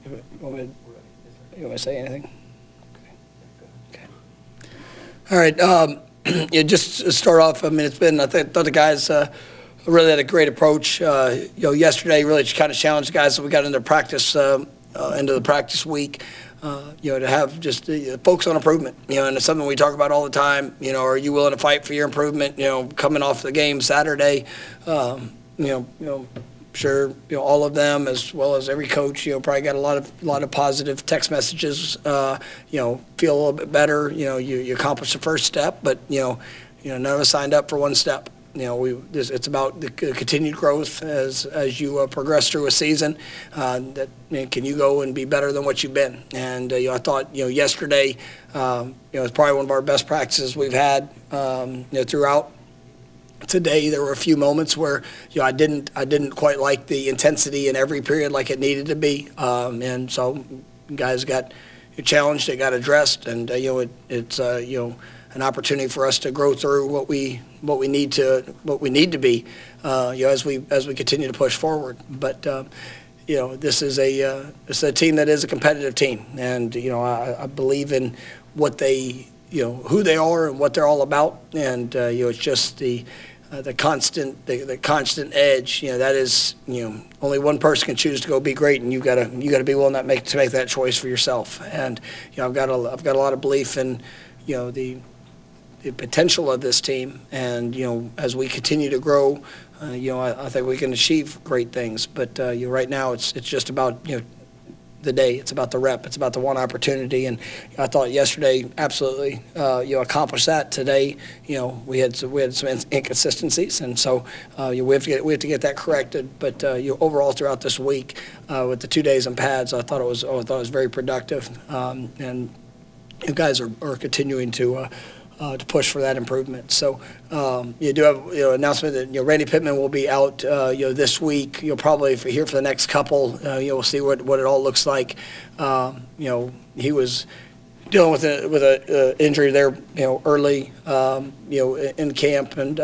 You want me to say anything? Okay. All right. Just to start off, I mean, it's been, I thought the guys really had a great approach. Yesterday really just kind of challenged the guys that we got into practice, into the practice week. To have just focus on improvement, and it's something we talk about all the time. Are you willing to fight for your improvement? Coming off the game Saturday, sure, all of them as well as every coach, probably got a lot of positive text messages. Feel a little bit better. You accomplished the first step, but none of us signed up for one step. It's about the continued growth as you progress through a season. Can you go and be better than what you've been? And I thought yesterday it was probably one of our best practices we've had throughout. Today there were a few moments where I didn't quite like the intensity in every period like it needed to be, and so guys got challenged, they got addressed, and it's an opportunity for us to grow through what we need to be as we continue to push forward. But this is a team that is a competitive team, and I believe in what they who they are and what they're all about, and it's just the constant edge. That is only one person can choose to go be great, and you got to be willing to make that choice for yourself. And I've got a lot of belief in the potential of this team, and as we continue to grow, I think we can achieve great things. But right now it's just about the day. It's about the rep. It's about the one opportunity, and I thought yesterday absolutely accomplished that. Today we had some inconsistencies, and so we have to get that corrected. But overall throughout this week with the 2 days in pads, I thought it was very productive, and you guys are continuing to push for that improvement. So you do have announcement that Randy Pittman will be out this week. You'll probably hear for the next couple. We'll see what it all looks like. He was dealing with a injury there early in camp, and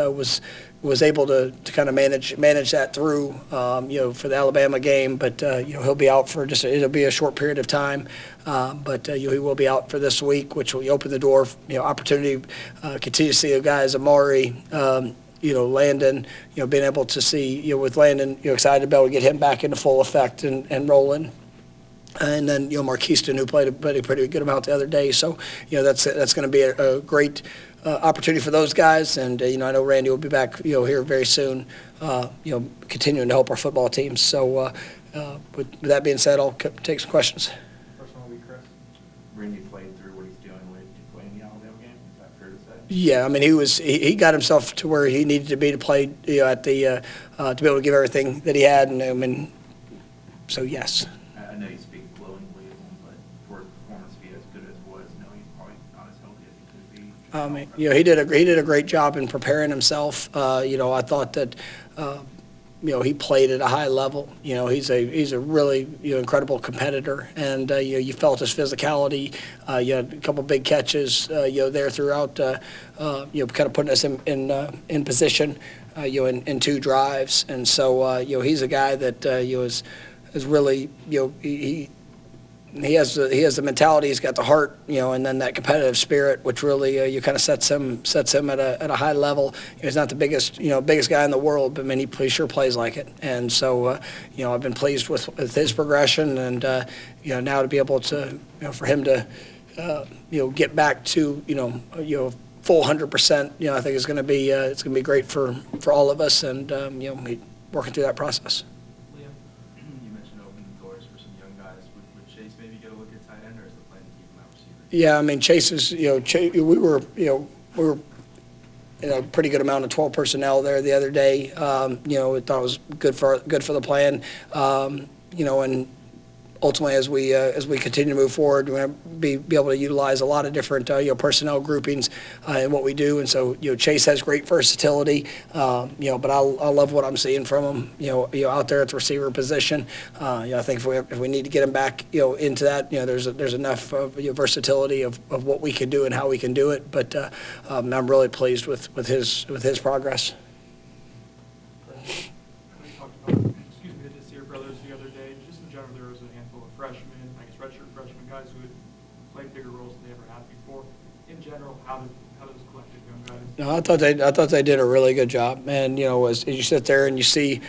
was able to kind of manage that through for the Alabama game. But he'll be out for it'll be a short period of time. But he will be out for this week, which will open the door, opportunity, continue to see the guys, Amari, Landon, being able to see, with Landon, excited to be able to get him back into full effect and rolling. And then, Marquiston, who played a pretty good amount the other day. So, that's going to be a great opportunity for those guys. And, I know Randy will be back, here very soon, continuing to help our football teams. So, with that being said, I'll take some questions. Randy played through what he's dealing with to play in the Alabama game. Is that fair to say? Yeah, I mean he got himself to where he needed to be to play at the to be able to give everything that he had, and so yes. I know you speak glowingly of him, but for his performance to be as good as it was, he's probably not as healthy as he could be. He did a great job in preparing himself. I thought that. He played at a high level. He's a really incredible competitor, and you felt his physicality. You had a couple big catches there throughout. Kind of putting us in position. In two drives, and so he's a guy that is really he has the mentality, he's got the heart, and then that competitive spirit, which really you kind of sets him at a high level. He's not the biggest guy in the world, but he sure plays like it. And so I've been pleased with his progression, and now to be able to for him to get back to full 100%, I think is going to be it's going to be great for all of us, and working through that process. Yeah, Chase is, we were in a pretty good amount of 12 personnel there the other day. We thought it was good for the plan. And ultimately, as we continue to move forward, we're going to be able to utilize a lot of different personnel groupings in what we do. And so Chase has great versatility. But I love what I'm seeing from him. Out there at the receiver position. I think if we need to get him back into that, there's enough of versatility of what we can do and how we can do it. But I'm really pleased with his progress. Brothers the other day. Just in general, there was a handful of freshmen, I guess redshirt freshmen, guys who had played bigger roles than they ever have before. In general, how did this collective young guys? No, I thought they did a really good job. And as you sit there and you see,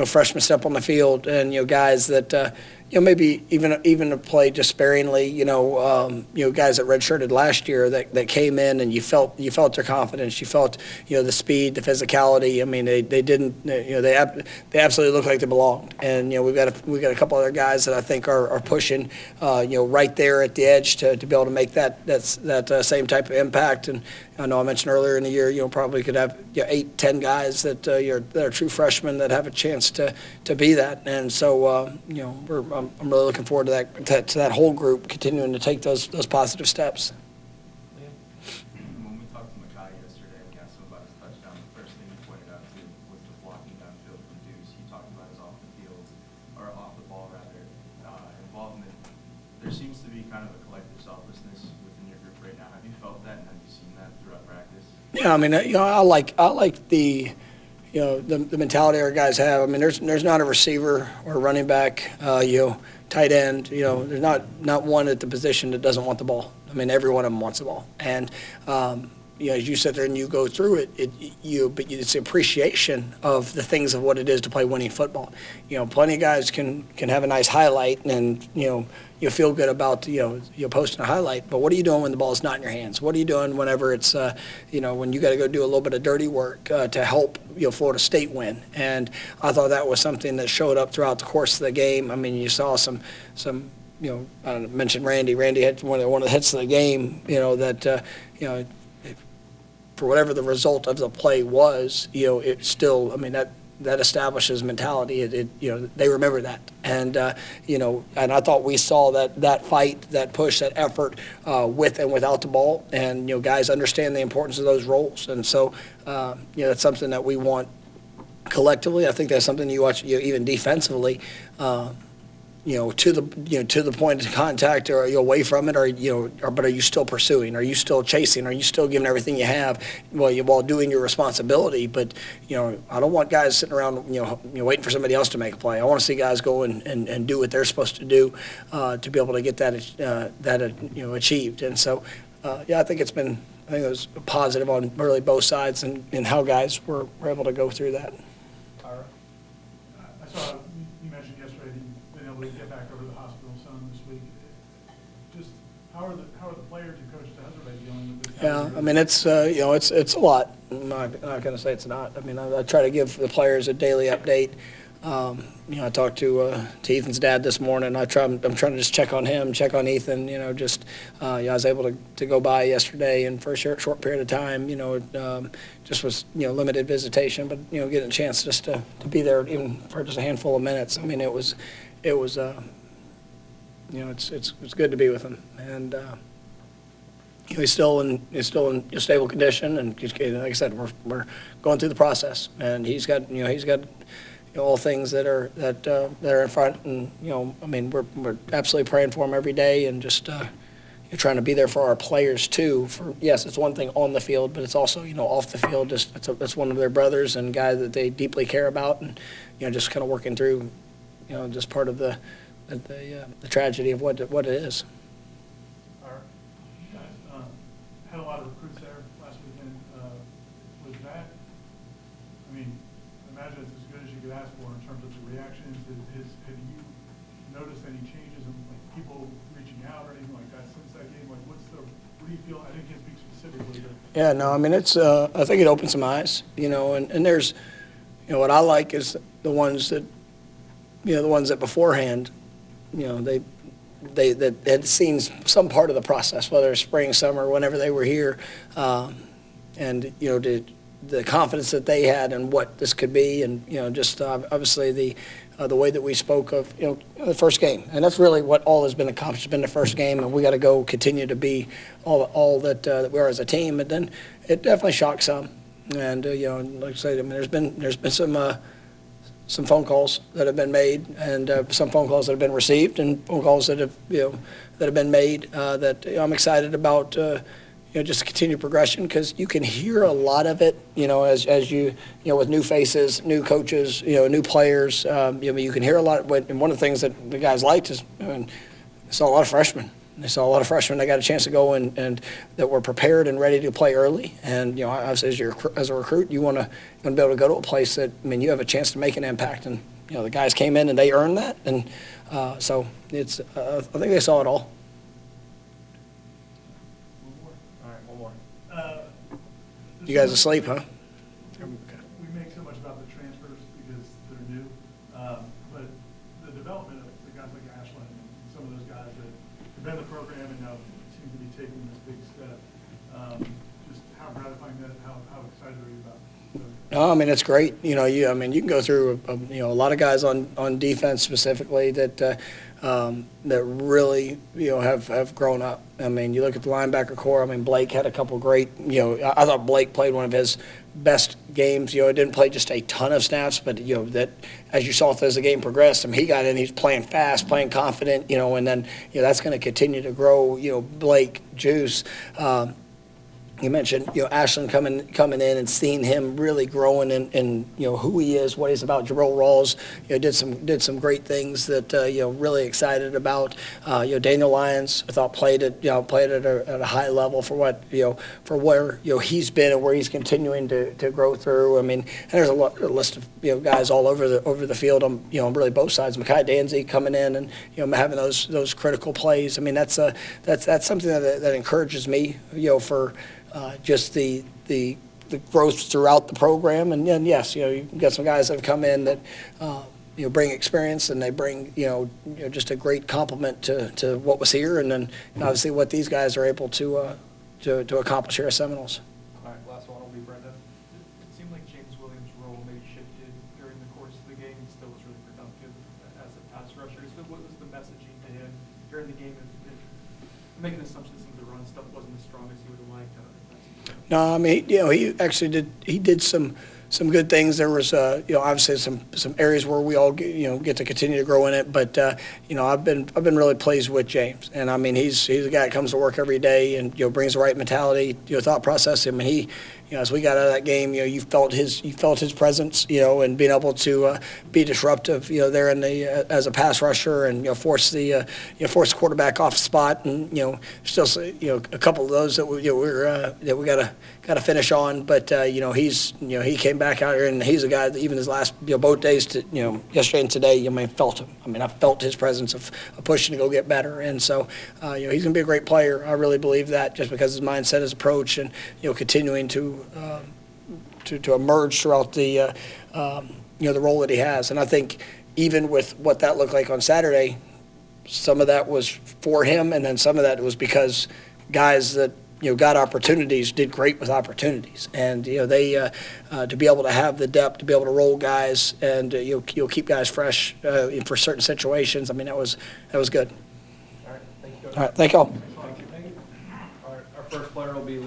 freshmen step on the field, and guys that maybe even play just sparingly. Guys that redshirted last year that came in, and you felt their confidence. You felt the speed, the physicality. I mean, they didn't. They absolutely looked like they belonged. And we've got a couple other guys that I think are pushing, right there at the edge to be able to make that same type of impact. And I know I mentioned earlier in the year, probably could have 8, 10 guys that are true freshmen that have a chance to be that. And so I'm really looking forward to that whole group continuing to take those positive steps. When we talked to Makai yesterday and asked him about his touchdown, the first thing he pointed out to was the blocking downfield from Deuce. He talked about his off the ball involvement. There seems to be kind of a collective selflessness within your group right now. Have you felt that, and have you seen that throughout practice? Yeah, I mean, I like the mentality our guys have. I mean, there's not a receiver or running back, tight end. There's not one at the position that doesn't want the ball. I mean, every one of them wants the ball. And as you sit there and you go through it, it's appreciation of the things of what it is to play winning football. Plenty of guys can have a nice highlight, and you feel good about you're posting a highlight. But what are you doing when the ball's not in your hands? What are you doing whenever it's when you got to go do a little bit of dirty work to help Florida State win? And I thought that was something that showed up throughout the course of the game. I mean, you saw some. I mentioned Randy. Randy had one of the hits of the game. For whatever the result of the play was, it still. I mean that establishes mentality. They remember that, and and I thought we saw that fight, that push, that effort with and without the ball, and guys understand the importance of those roles, and so that's something that we want collectively. I think that's something you watch, even defensively. To the point of contact, or away from it, but are you still pursuing? Are you still chasing? Are you still giving everything you have while doing your responsibility? But I don't want guys sitting around waiting for somebody else to make a play. I want to see guys go and do what they're supposed to do to be able to get that achieved. And so I think it was positive on really both sides, and how guys were able to go through that. I saw you mentioned yesterday that you've been able to get back over to the hospital some this week. Just how are the players and Coach Desiree dealing with this? Yeah, I mean it's a lot. I'm not going to say it's not. I mean I try to give the players a daily update. I talked to Ethan's dad this morning. I'm trying to just check on him, check on Ethan. I was able to go by yesterday, and for a short period of time, just was limited visitation, but getting a chance just to be there even for just a handful of minutes. I mean it was it's good to be with him, and he's still in a stable condition, and like I said, we're going through the process, and he's got all things that are in front, and I mean we're absolutely praying for him every day, and just trying to be there for our players too. Yes, it's one thing on the field, but it's also off the field. Just that's one of their brothers and guy that they deeply care about, and just kind of working through just part of the tragedy of what it is. All right. You guys had a lot of recruits there last weekend. Was that? I mean, I imagine it's as good as you could ask for in terms of the reactions. Have you noticed any changes in people reaching out or anything like that since that game? What do you feel? I didn't get to speak specifically. Yeah, no, I mean it's. I think it opened some eyes, and there's, what I like is the ones that, beforehand, they had seen some part of the process, whether it's spring, summer, whenever they were here, and the confidence that they had and what this could be, and just obviously the way that we spoke of the first game, and that's really what all has been accomplished. It's been the first game, and we got to go continue to be all that we are as a team. And then it definitely shocked some, and like I said, I mean there's been some phone calls that have been made, and some phone calls that have been received, and phone calls that have been made that I'm excited about just continued progression, because you can hear a lot of it, as you with new faces, new coaches, new players. You can hear a lot. And one of the things that the guys liked is, they saw a lot of freshmen. They saw a lot of freshmen that got a chance to go and that were prepared and ready to play early. And obviously, as a recruit, you want to be able to go to a place that, you have a chance to make an impact. And the guys came in and they earned that. And so it's I think they saw it all. All right, one more. You guys asleep, huh? We make so much about the transfers because they're new, but the development of the guys like Ashland and some of those guys that have been in the program and now seem to be taking this big step, just how gratifying that, how excited are you about it? No, it's great. You can go through a lot of guys on defense specifically that really have grown up. You look at the linebacker core. Blake had a couple great. I thought Blake played one of his best games. Didn't play just a ton of snaps, but that as you saw as the game progressed, he got in. He's playing fast, playing confident. And then that's going to continue to grow. Blake, Juice. You mentioned, Ashland coming in and seeing him really growing in who he is, what he's about. Jarrell Rawls, did some great things that really excited about. Daniel Lyons, I thought played at a high level for for where he's been and where he's continuing to grow through. And there's a list of guys all over the field on really both sides. Mekhi Danzy coming in and having those critical plays. that's something that encourages me for. Just the growth throughout the program, and then yes, you've got some guys that have come in that bring experience, and they bring just a great complement to what was here, and then obviously what these guys are able to accomplish here at Seminoles. All right, last one will be Brenda. It seemed like James Williams' role maybe shifted during the course of the game. He still was really productive as a pass rusher. So what was the messaging to him during the game? If making assumptions some of the run stuff wasn't as strong as he would have liked. I don't know if that's No, he actually did some good things. There was obviously some areas where we all get to continue to grow in it, but I've been really pleased with James, and he's a guy that comes to work every day and brings the right mentality, thought process. He as we got out of that game, you felt his presence, and being able to be disruptive, there in the as a pass rusher, and force the quarterback off the spot, and still a couple of those that we got to finish on, but he came back out here, and he's a guy that even his last both days to yesterday and today, felt him. I felt his presence of pushing to go get better, and so he's gonna be a great player. I really believe that, just because his mindset, his approach, and continuing to emerge throughout the the role that he has. And I think even with what that looked like on Saturday, some of that was for him, and then some of that was because guys that got opportunities did great with opportunities, and they to be able to have the depth to be able to roll guys, and you'll keep guys fresh for certain situations. That was good. all right, thank you, Coach. All right, thank y'all. Thank you. All right, our first player will be Luke.